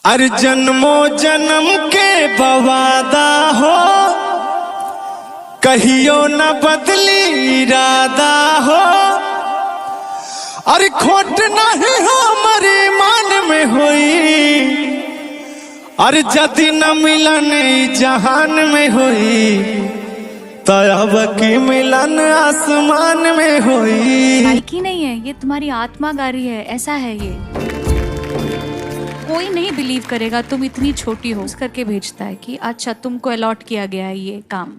अरे जन्मो जन्म के बवादा हो, कहियो न बदली इरादा हो। अरे खोट नहीं हमारे मान में हुई, अरे जदि न मिलन जहान में हुई, तब की मिलन आसमान में हुई। गायकी नहीं है ये, तुम्हारी आत्मा गा रही है, ऐसा है ये। कोई नहीं बिलीव करेगा तुम इतनी छोटी हो करके भेजता है कि अच्छा तुमको अलॉट किया गया है ये काम।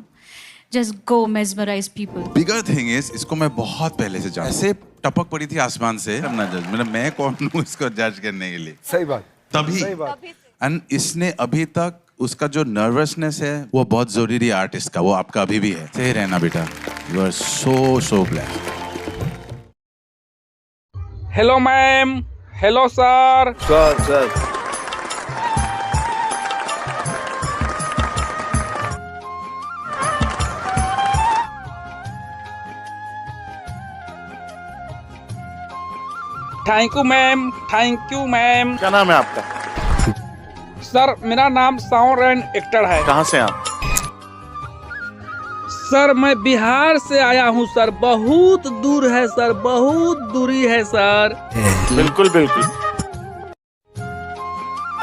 Just go mesmerise people. Bigger thing is, इसको मैं बहुत पहले से जानता, ऐसे टपक पड़ी थी आसमान से। मैं कौन हूँ इसको जज करने के लिए? सही बात, तभी एंड इसने अभी तक उसका जो नर्वसनेस है वो बहुत जरूरी है आर्टिस्ट का, वो आपका अभी भी है। सही रहना बेटा, you are so blessed. Hello ma'am, hello sir. Sir thank you ma'am, thank you ma'am. क्या नाम है आपका? सर मेरा नाम साउंड एंड एक्टर है। कहाँ से आप? सर मैं बिहार से आया हूँ सर, बहुत दूर है सर, बहुत दूरी है सर। बिल्कुल बिल्कुल।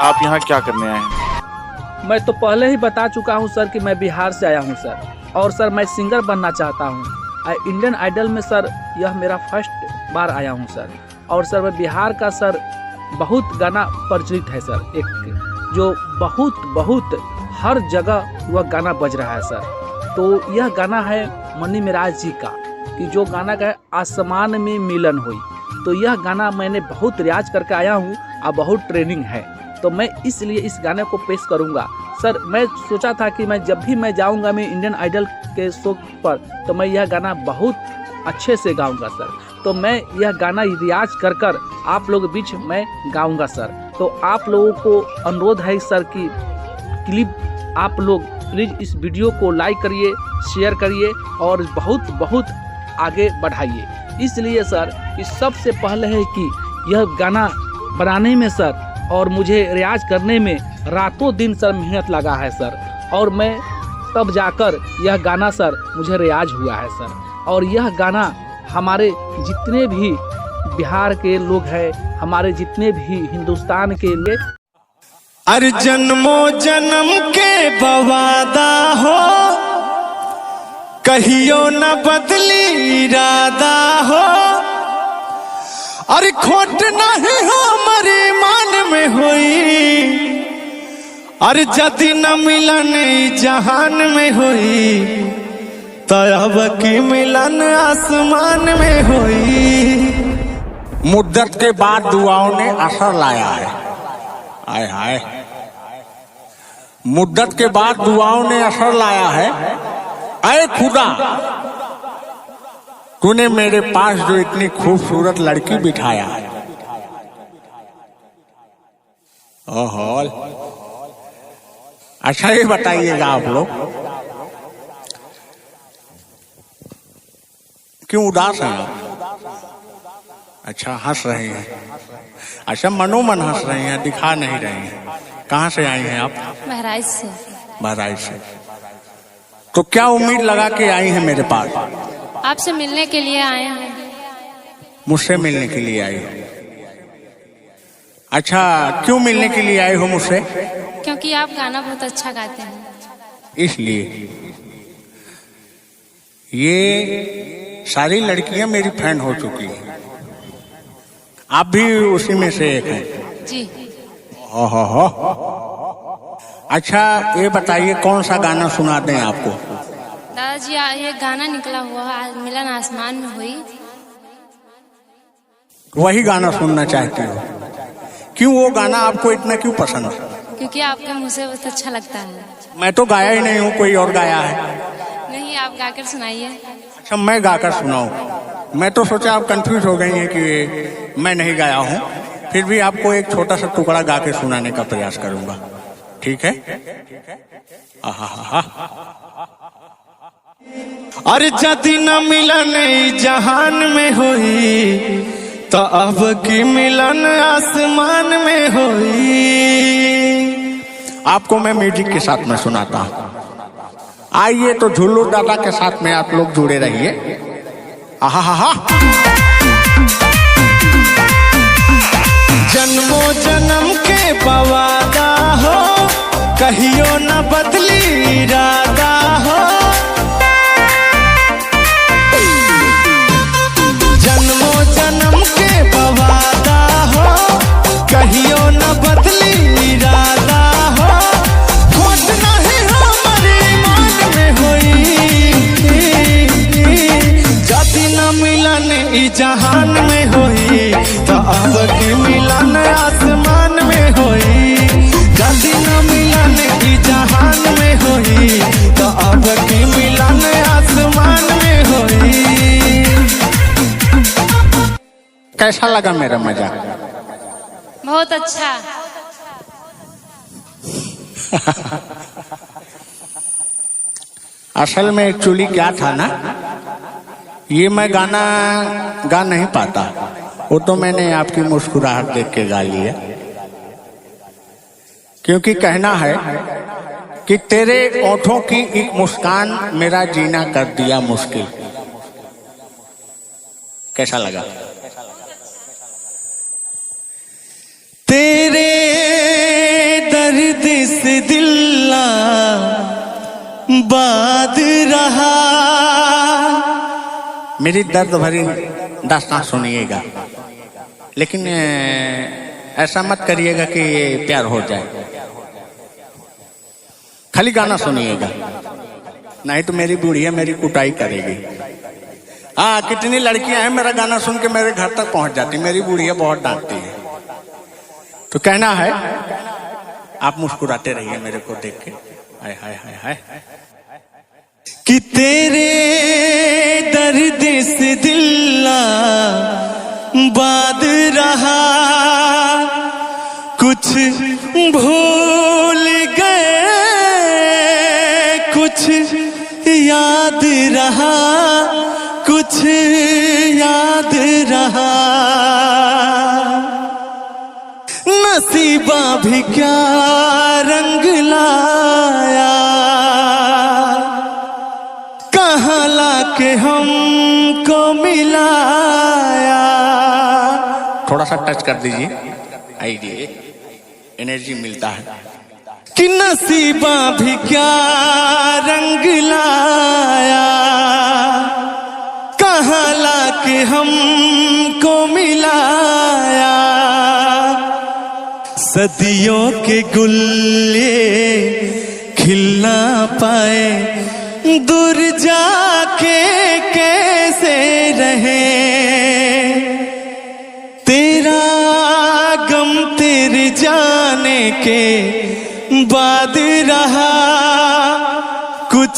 आप यहाँ क्या करने आए हैं? मैं तो पहले ही बता चुका हूँ सर कि मैं बिहार से आया हूँ सर, और सर मैं सिंगर बनना चाहता हूँ। इंडियन आइडल में सर यह मेरा फर्स्ट बार आया हूँ सर, और सर मैं बिहार का सर बहुत गाना प्रचलित है सर, एक जो बहुत हर जगह वह गाना बज रहा है सर। तो यह गाना है मनी मिराज जी का, कि जो गाना का है आसमान में मिलन हुई। तो यह गाना मैंने बहुत रियाज करके आया हूँ और बहुत ट्रेनिंग है, तो मैं इसलिए इस गाने को पेश करूँगा सर। मैं सोचा था कि मैं जब भी मैं जाऊँगा मैं इंडियन आइडल के शो पर, तो मैं यह गाना बहुत अच्छे से गाऊँगा सर। तो मैं यह गाना रियाज कर आप लोगों के बीच मैं गाऊँगा सर। तो आप लोगों को अनुरोध है सर कि क्लिप आप लोग प्लीज़ इस वीडियो को लाइक करिए, शेयर करिए और बहुत आगे बढ़ाइए। इसलिए सर इस सबसे पहले है कि यह गाना बनाने में सर और मुझे रियाज करने में रातों दिन सर मेहनत लगा है सर, और मैं तब जाकर यह गाना सर मुझे रियाज हुआ है सर। और यह गाना हमारे जितने भी बिहार के लोग हैं, हमारे जितने भी हिंदुस्तान के लिए, अरे जन्मो जन्म के बवादा हो, कहियो न बदली इरादा हो। अरे खोट नहीं हमारे मान में हुई, अरे जदि न मिलन जहान में हुई, तब की मिलन आसमान में हुई। मुद्दत के बाद दुआओं ने असर लाया है। आय हाय, मुद्दत के बाद दुआओं ने असर लाया है। ऐ खुदा, तूने मेरे पास जो इतनी खूबसूरत लड़की बिठाया है। ओहो, अच्छा ये बताइएगा आप लोग क्यों उदास हैं आप? अच्छा हंस रहे हैं, अच्छा मनोमन हंस रहे हैं, दिखा नहीं रहे हैं। कहाँ से आई हैं आप? बहराइच से। बहराइच से। तो क्या उम्मीद लगा के आई हैं मेरे पास? आपसे मिलने के लिए आए हैं। मुझसे मिलने के लिए आई हो? अच्छा क्यों मिलने के लिए आई हो मुझसे? क्योंकि आप गाना बहुत अच्छा गाते हैं, इसलिए। ये सारी लड़कियां मेरी फैन हो चुकी हैं, आप भी उसी में से एक हैं जी। हो। अच्छा ये बताइए कौन सा गाना सुना दें आपको? दादाजी ये गाना निकला हुआ है मिलन आसमान में हुई, वही गाना सुनना चाहती हो? क्यों वो गाना आपको इतना क्यों पसंद है? क्योंकि आपके मुँह से बहुत अच्छा लगता है। मैं तो गाया ही नहीं हूँ, कोई और गाया है। नहीं, आप गाकर सुनाइए। अच्छा मैं गाकर सुनाऊं? मैं तो सोचा आप कंफ्यूज हो गई हैं कि मैं नहीं गाया हूँ, फिर भी आपको एक छोटा सा टुकड़ा गा के सुनाने का प्रयास करूंगा, ठीक है? अरे जदि न मिलन जहान में हुई, तो अब की मिलन आसमान में हुई। आपको मैं म्यूजिक के साथ में सुनाता हूँ। आइए तो झुल्लू दादा के साथ में आप लोग जुड़े रहिए। आहा हा हा। जन्मों जन्म के बवादा हो, कहियो न बदली इरादा हो। जन्मों जन्म के बवादा हो, कहियो न बदली इरादा हो। खोट नहीं हमारे ईमान में होई, जाति न मिलन ई जहान में होई, तो अब की मिलन आसमान में होई। जाति न मिलन ई जहान में होई, तो अब की मिलन आसमान में होई। कैसा लगा मेरा मजाक? बहुत अच्छा। असल में एक्चुअली क्या था ना, ये मैं गाना गा नहीं पाता, वो तो मैंने आपकी मुस्कुराहट देख के गा लिया। क्योंकि कहना है कि तेरे ओठों की एक मुस्कान मेरा जीना कर दिया मुश्किल। कैसा लगा? तेरे दर्द से दिल बाद रहा। मेरी दर्द भरी दास्तां सुनिएगा, लेकिन ऐसा मत करिएगा कि ये प्यार हो जाए। खाली गाना सुनिएगा, नहीं तो मेरी बुढ़िया मेरी कुटाई करेगी। हाँ, कितनी लड़कियां हैं मेरा गाना सुन के मेरे घर तक पहुंच जाती, मेरी बुढ़िया बहुत डांटती है। तो कहना है आप मुस्कुराते रहिए मेरे को देख के। हाय हाय हाय हाय। कि तेरे दर्द से दिल बाद रहा, कुछ भूल गए कुछ याद रहा, कुछ याद रहा। नसीबा भी क्या रंग लाया, कहाँ लाके हमको मिलाया। थोड़ा सा टच कर दीजिए, आइए, एनर्जी मिलता है। कि नसीबा भी क्या रंग लाया, कहाँ लाके हमको मिलाया। सदियों के गुल्ले खिल ना पाए, दूर जाके कैसे रहे। तेरा गम तेरे जाने के बाद रहा, कुछ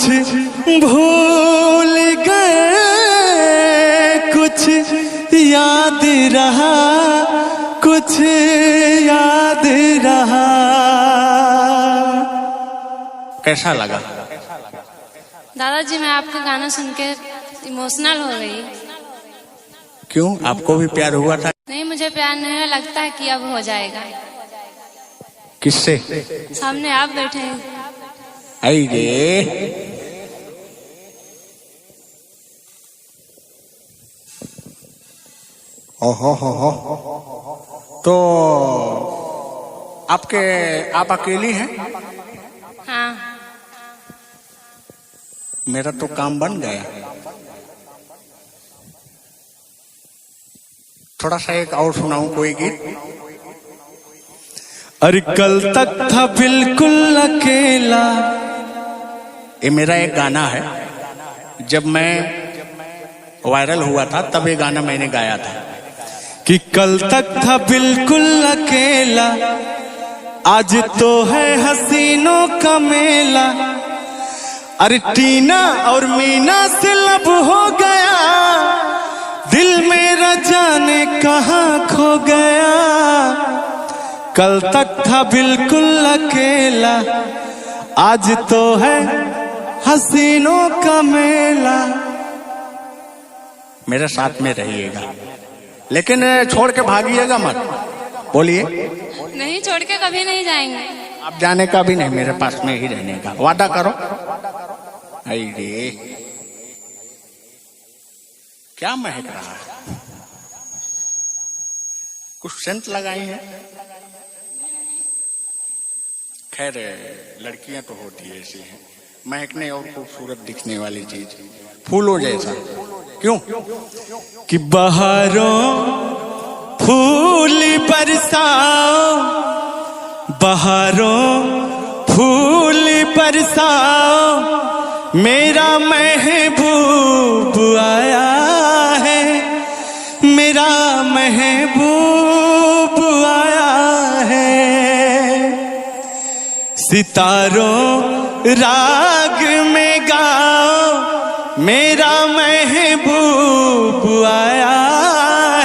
भूल गए कुछ याद रहा, कुछ याद रहा। कैसा लगा? दादाजी, मैं आपका गाना सुन के इमोशनल हो गई। क्यों, आपको भी प्यार हुआ था? नहीं, मुझे प्यार नहीं है, लगता है कि अब हो जाएगा। किससे? सामने आप बैठे हैं। आइए, ओहो हो। तो आप अकेली हैं? हाँ। मेरा तो काम बन गया। थोड़ा सा एक और सुनाऊं कोई गीत? अरे कल तक था बिल्कुल अकेला। ये मेरा एक गाना है, जब मैं वायरल हुआ था तब ये गाना मैंने गाया था। कि कल तक था बिल्कुल अकेला, आज तो है हसीनों का मेला। अरे टीना और मीना से लब हो गया, दिल मेरा जाने कहाँ खो गया। कल तक था बिल्कुल अकेला, आज तो है हसीनों का मेला। मेरे साथ में रहिएगा, लेकिन छोड़ के भागिएगा मत। बोलिए। नहीं, छोड़ के कभी नहीं जाएंगे। अब जाने का भी नहीं, मेरे पास में ही रहने का वादा करो। अरे क्या महक रहा है? कुछ सेंट लगाई है? खैर लड़कियां तो होती ऐसी हैं, महकने और खूबसूरत दिखने वाली चीज, फूलों जैसा। क्यों कि बहारों फूल बरसाओ, बहारों फूल बरसाओ, मेरा महबूब आया है, मेरा महबूब आया है। सितारों राग में गाओ, मेरा महबूब आया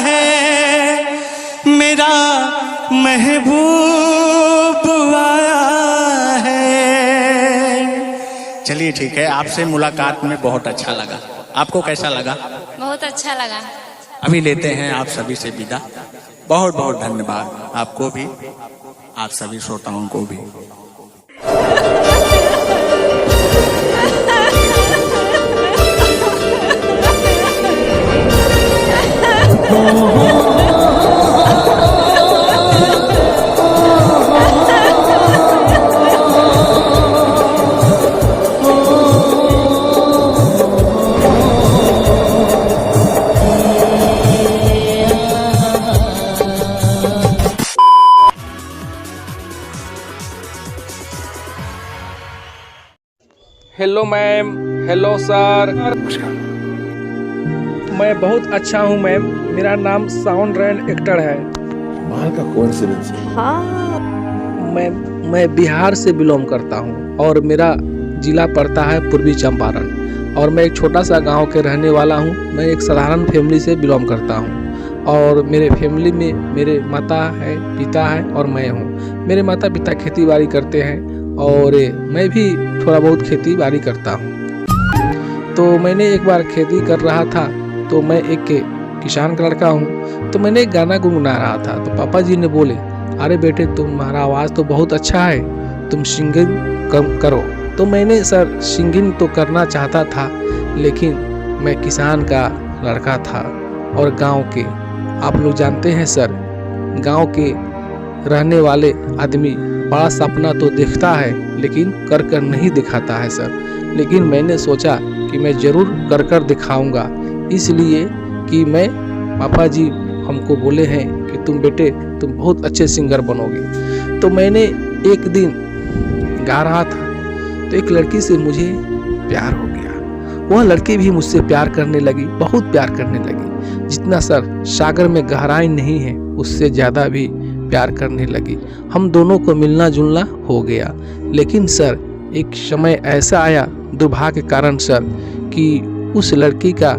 है, मेरा महबूब आया है। चलिए ठीक है, आपसे मुलाकात में बहुत अच्छा लगा। आपको कैसा लगा? बहुत अच्छा लगा। अभी लेते हैं आप सभी से विदा। बहुत बहुत धन्यवाद आपको भी, आप सभी श्रोताओं को भी। Hello ma'am, hello sir. मैं बहुत अच्छा हूँ मैम, मेरा नाम साउंड रैन एक्टर है। मैं बिहार से बिलोंग करता हूँ और मेरा जिला पड़ता है पूर्वी चंपारण, और मैं एक छोटा सा गांव के रहने वाला हूँ। मैं एक साधारण फैमिली से बिलोंग करता हूँ और मेरे फैमिली में मेरे माता है, पिता है और मैं हूँ। मेरे माता पिता खेती बाड़ी करते हैं और मैं भी थोड़ा बहुत खेती बाड़ी करता हूँ। तो मैंने एक बार खेती कर रहा था, तो मैं एक किसान का लड़का हूँ, तो मैंने एक गाना गुनगुना रहा था। तो पापा जी ने बोले, अरे बेटे तुम्हारा आवाज़ तो बहुत अच्छा है, तुम सिंगिंग करो। तो मैंने सर सिंगिंग तो करना चाहता था, लेकिन मैं किसान का लड़का था और गांव के, आप लोग जानते हैं सर, गांव के रहने वाले आदमी बड़ा सपना तो देखता है लेकिन कर कर नहीं दिखाता है सर। लेकिन मैंने सोचा कि मैं ज़रूर कर कर दिखाऊंगा, इसलिए कि मैं पापा जी हमको बोले हैं कि तुम बेटे तुम बहुत अच्छे सिंगर बनोगे। तो मैंने एक दिन गा रहा था तो एक लड़की से मुझे प्यार हो गया। वह लड़की भी मुझसे प्यार करने लगी, बहुत प्यार करने लगी। जितना सर सागर में गहराई नहीं है, उससे ज़्यादा भी प्यार करने लगी। हम दोनों को मिलना जुलना हो गया। लेकिन सर एक समय ऐसा आया दुर्भाग्य के कारण सर कि उस लड़की का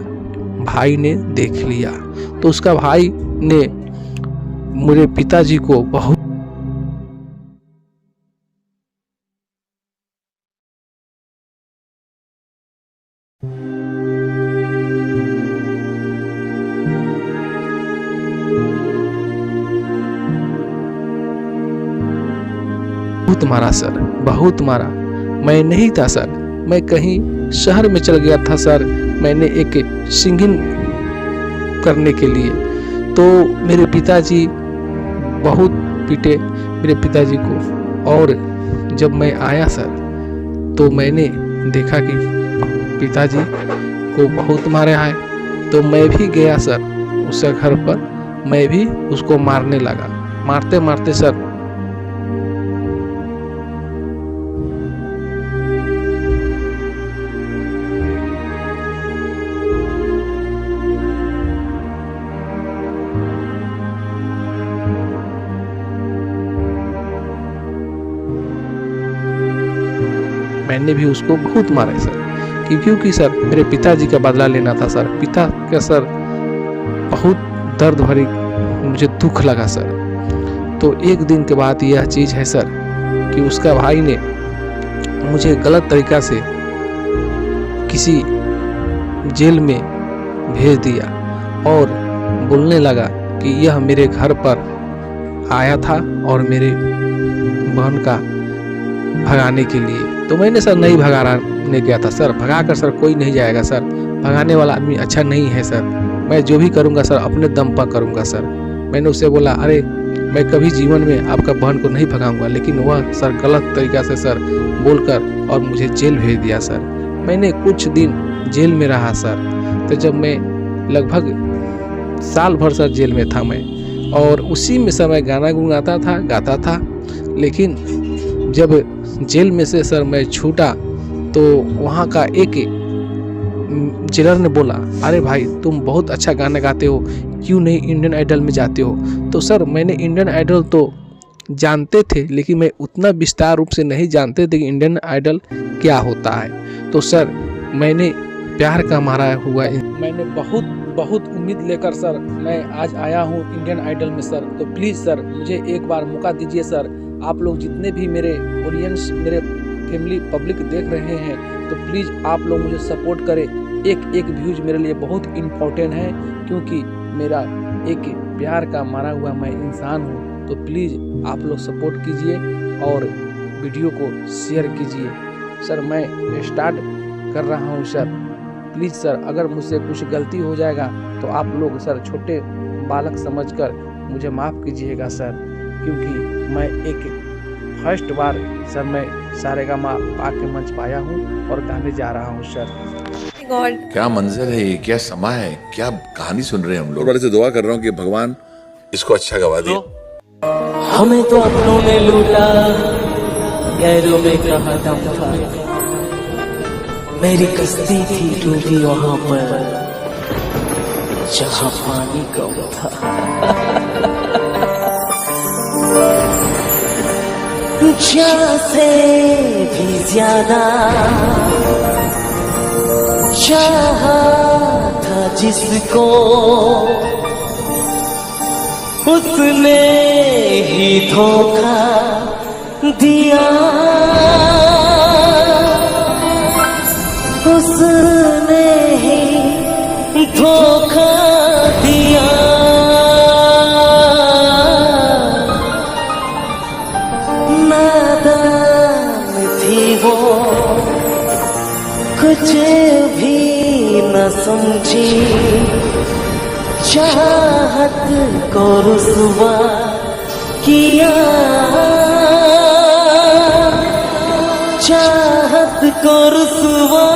भाई ने देख लिया। तो उसका भाई ने मेरे पिताजी को बहुत मारा सर, बहुत मारा। मैं नहीं था सर, मैं कहीं शहर में चल गया था सर, मैंने एक सिंगिंग करने के लिए। तो मेरे पिताजी बहुत पीटे मेरे पिताजी को, और जब मैं आया सर तो मैंने देखा कि पिताजी को बहुत मारा है। तो मैं भी गया सर उसके घर पर, मैं भी उसको मारने लगा। मारते मारते सर मैंने भी उसको बहुत मारा है सर, क्योंकि सर मेरे पिताजी का बदला लेना था सर। पिता का सर बहुत दर्द भरी मुझे दुख लगा सर। तो एक दिन के बाद यह चीज़ है सर कि उसका भाई ने मुझे गलत तरीक़ा से किसी जेल में भेज दिया और बोलने लगा कि यह मेरे घर पर आया था और मेरे बहन का भगाने के लिए। तो मैंने सर नहीं भगाने गया था सर, भगा कर सर कोई नहीं जाएगा सर, भगाने वाला आदमी अच्छा नहीं है सर, मैं जो भी करूँगा सर अपने दम पर करूँगा सर। मैंने उससे बोला अरे मैं कभी जीवन में आपका बहन को नहीं भगाऊंगा, लेकिन वह सर गलत तरीक़ा से सर बोलकर और मुझे जेल भेज दिया सर। मैंने कुछ दिन जेल में रहा सर। तो जब मैं लगभग साल भर सर जेल में था मैं, और उसी में सर मैं गाना गुनगाता था, गाता था। लेकिन जब जेल में से सर मैं छूटा तो वहाँ का एक जेलर ने बोला अरे भाई तुम बहुत अच्छा गाना गाते हो, क्यों नहीं इंडियन आइडल में जाते हो। तो सर मैंने इंडियन आइडल तो जानते थे, लेकिन मैं उतना विस्तार रूप से नहीं जानते थे कि इंडियन आइडल क्या होता है। तो सर मैंने प्यार का मारा हुआ मैंने बहुत उम्मीद लेकर सर मैं आज आया हूँ इंडियन आइडल में सर। तो प्लीज़ सर मुझे एक बार मौका दीजिए सर। आप लोग जितने भी मेरे ऑडियंस, मेरे फैमिली पब्लिक देख रहे हैं, तो प्लीज़ आप लोग मुझे सपोर्ट करें। एक व्यूज मेरे लिए बहुत इम्पोर्टेंट है, क्योंकि मेरा एक प्यार का मारा हुआ मैं इंसान हूँ। तो प्लीज़ आप लोग सपोर्ट कीजिए और वीडियो को शेयर कीजिए। सर मैं स्टार्ट कर रहा हूँ सर, प्लीज़ सर अगर मुझसे कुछ गलती हो जाएगा तो आप लोग सर छोटे बालक समझकर मुझे माफ़ कीजिएगा सर, क्योंकि मैं एक फर्स्ट बार सर मैं सारेगामा आके मंच पाया हूँ और गाने जा रहा हूँ सर। क्या मंजर है ये, क्या समा है, क्या कहानी सुन रहे हैं हम लोग। बड़े से दुआ कर रहा हूँ कि भगवान इसको अच्छा गवा दे। हमें तो अपनों ने लूटा, गैरों में कहा दम था। मेरी कश्ती थी डूबी वहां पर जहां पानी कम था। जान से भी ज्यादा चाहा था जिसको, उसने ही धोखा दिया, उसने ही धोखा दिया। नादान थी वो, कुछ भी न समझी, चाहत को रुसवा किया, चाहत को रुसवा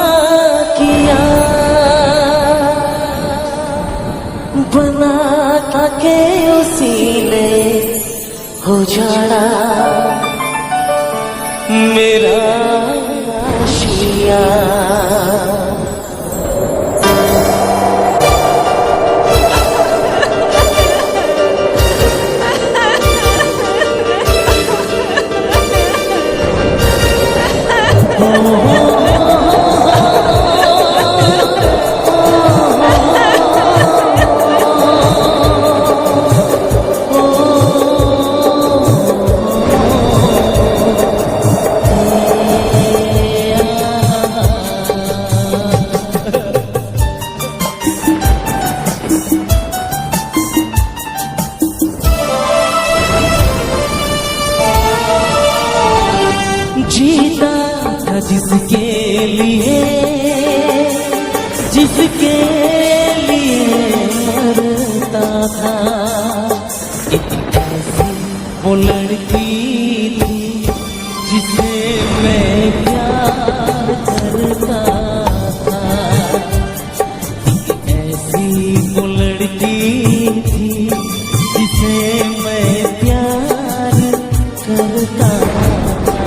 किया। बना के उसी ने उजाड़ा मेरा आशिया। जीता था जिसके लिए, जिसके लिए मरता था। एक ऐसी वो लड़की थी जिसे मैं प्यार करता था। एक ऐसी वो लड़की थी जिसे मैं प्यार करता था।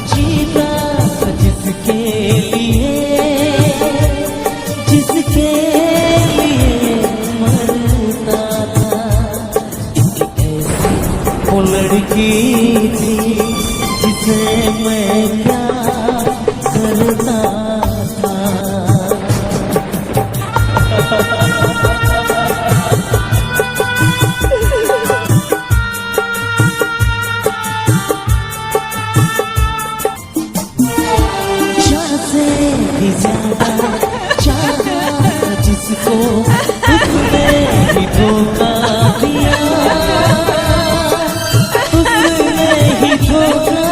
जीता जिसके लिए, जिसके लिए मरता था। एक ऐसी वो लड़की थी जिसे मैं प्यार करता था। भी ज्यादा चाहा जिसको, उसने ही धोखा दिया, उसने ही धोखा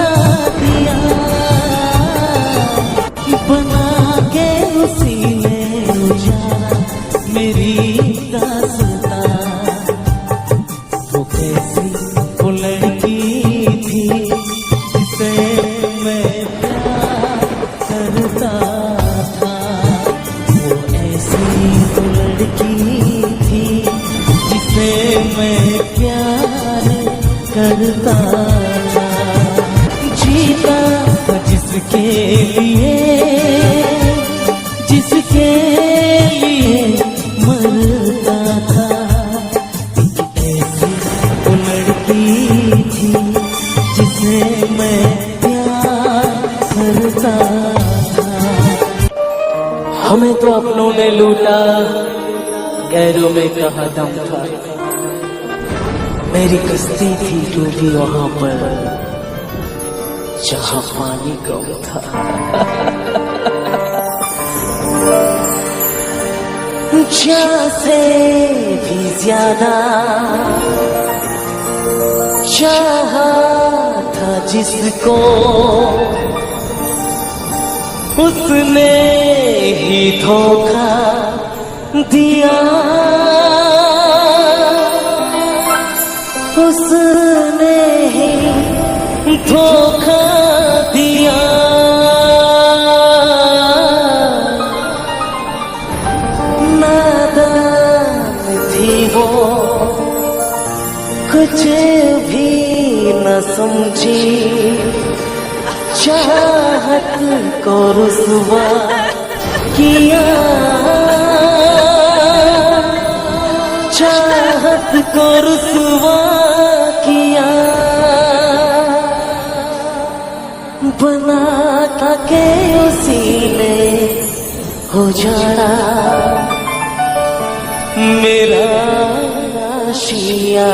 करता था, जीता था जिसके लिए, जिसके लिए मरता था। ऐसी वो लड़की थी जिसे मैं प्यार करता था। हमें तो अपनों ने लूटा, गैरों में कहाँ दम था। मेरी कश्ती थी डूबी वहां पर जहां पानी कम था। जहाँ से भी ज्यादा चाहा था जिसको, उसने ही धोखा दिया, उसने ही धोखा दिया। नादान थी वो, कुछ भी न समझी, चाहत को रुसवा किया, चाहत को रुसवा किया। बना के उसी ने उजाड़ा मेरा आशिया।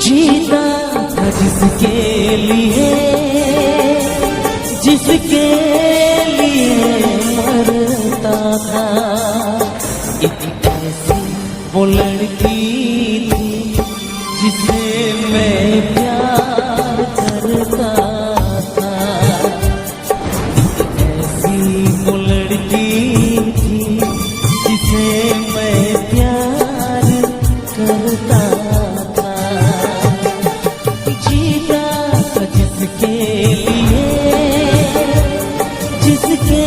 जीता था जिसके लिए, जिसके लिए मरता था। एक ऐसी वो लड़की थी जिसे मैं प्यार करता था। एक ऐसी वो लड़की थी जिसे मैं प्यार करता था। जीता था जिसके लिए, जिसके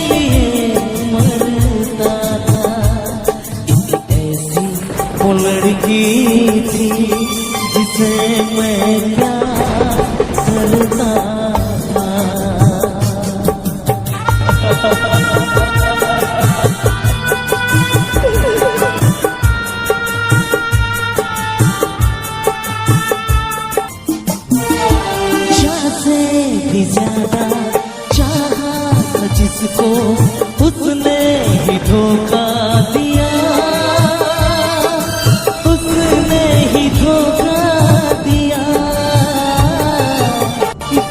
लिए मरता था। एक ऐसी वो लड़की थी जिसे मैं प्यार करता था। भी ज्यादा चाहा था जिसको, उसने ही धोखा दिया, उसने ही धोखा दिया।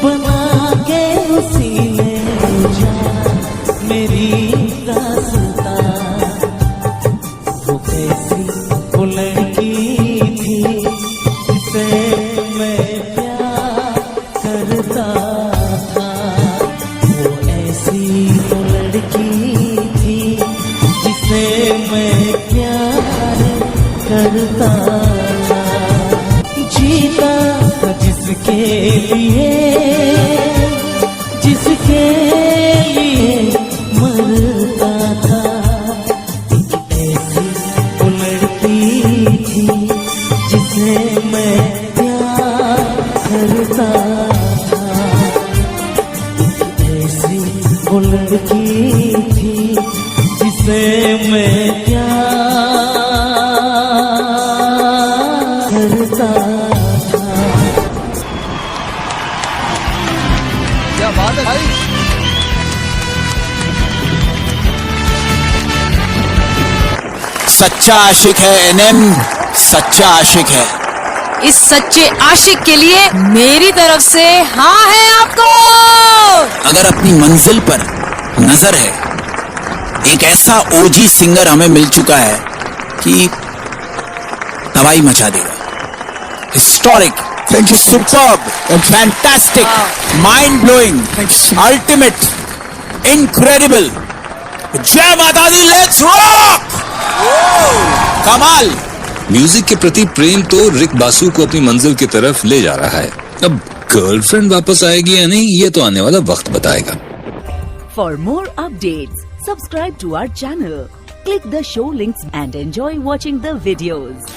बना के उसी ने उजाड़ा मेरी दास्तां। वो कैसी वो लड़की थी जिसे मैं प्यार करता था। वो ऐसी वो लड़की थी जिसे मैं प्यार करता था। जीता था जिसके लिए, जिसके लिए मरता था। एक ऐसी वो लड़की थी जिसे मैं प्यार करता था। एक ऐसी वो लड़की थी जिसे मैं प्यार करता था। क्या बात है भाई। सच्चा आशिक है एनएम, सच्चा आशिक है। इस सच्चे आशिक के लिए मेरी तरफ से हाँ है आपको। अगर अपनी मंजिल पर नजर है, एक ऐसा ओजी सिंगर हमें मिल चुका है कि तबाही मचा देगा। Historic, superb, fantastic, mind blowing, ultimate, incredible. जय माता दी, लेट्स रॉक। कमाल। म्यूजिक के प्रति प्रेम तो रिक बासु को अपनी मंजिल की तरफ ले जा रहा है। अब गर्लफ्रेंड वापस आएगी या नहीं, ये तो आने वाला वक्त बताएगा। For more updates, subscribe to our channel, click the show links and enjoy watching the videos.